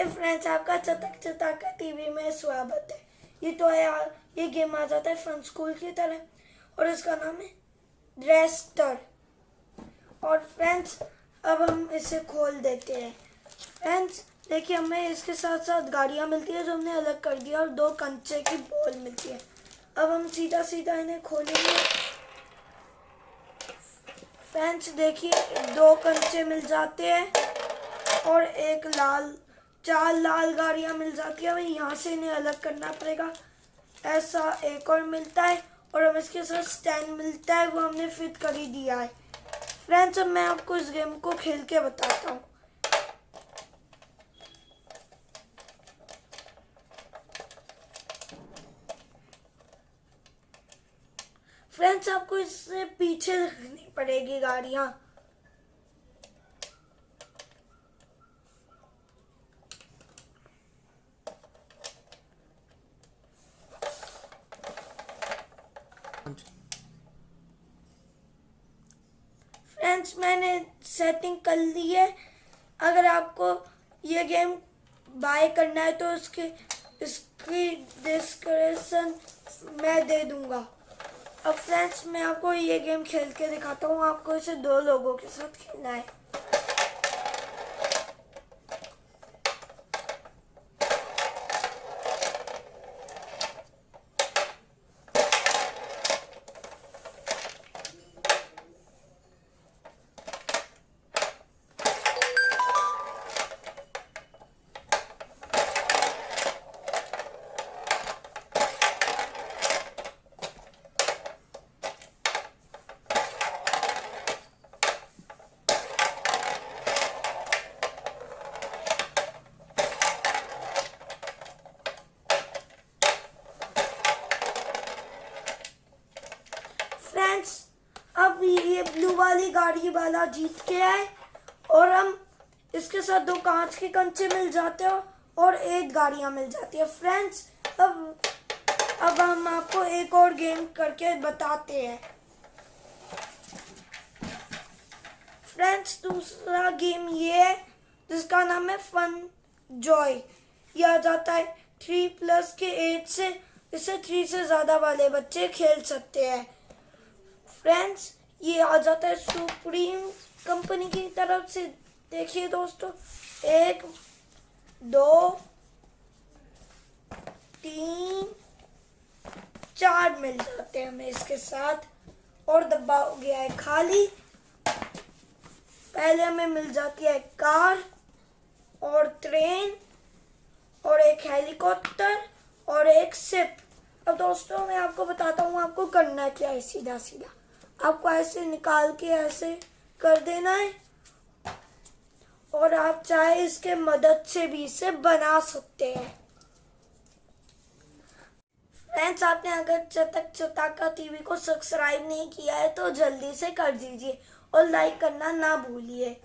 Hi friends, आपका चटक चटाका TV में स्वागत है। ये गेम आ जाता है फनस्कूल की तरह और इसका नाम है ड्रेस्टर। और फ्रेंड्स अब हम इसे खोल देते हैं। फ्रेंड्स देखिए, हमें इसके साथ साथ गाड़ियाँ मिलती है जो हमने अलग कर दिया और 2 कंचे की बॉल मिलती है। अब हम सीधा सीधा इन्हें खोलेंगे। फ्रेंड्स देखिए, 2 कंचे मिल जाते हैं और 4 लाल गाड़ियाँ मिल जाती है। हमें यहाँ से इन्हें अलग करना पड़ेगा। ऐसा एक और मिलता है और हमें इसके साथ स्टैंड मिलता है, वो हमने फिट कर ही दिया है। फ्रेंड्स अब मैं आपको इस गेम को खेल के बताता हूँ। फ्रेंड्स आपको इससे पीछे रखनी पड़ेगी गाड़ियाँ। फ्रेंड्स मैंने सेटिंग कर ली है। अगर आपको ये गेम बाय करना है तो इसकी डिस्क्रिप्शन मैं दे दूंगा। अब फ्रेंड्स मैं आपको ये गेम खेल के दिखाता हूँ। आपको इसे 2 लोगों के साथ खेलना है। फ्रेंड्स अब ये ब्लू वाली गाड़ी वाला जीत के आए और हम इसके साथ 2 कांच के कंचे मिल जाते हैं और 8 गाड़ियां मिल जाती है। फ्रेंड्स अब हम आपको एक और गेम करके बताते हैं। फ्रेंड्स दूसरा गेम ये है जिसका नाम है फन जॉय। यह आ जाता है 3+ के एज से। इसे 3 से ज़्यादा वाले बच्चे खेल सकते हैं। फ्रेंड्स ये आ जाता है सुप्रीम कंपनी की तरफ से। देखिए दोस्तों, 1 2 3 4 मिल जाते हैं हमें इसके साथ और डब्बा हो गया है खाली। पहले हमें मिल जाती है कार और ट्रेन और एक हेलीकॉप्टर और एक शिप। अब दोस्तों मैं आपको बताता हूँ आपको करना क्या है। सीधा सीधा आपको ऐसे निकाल के ऐसे कर देना है और आप चाहे इसके मदद से भी इसे बना सकते हैं। फ्रेंड्स आपने अगर चटक चटाका टीवी को सब्सक्राइब नहीं किया है तो जल्दी से कर दीजिए और लाइक करना ना भूलिए।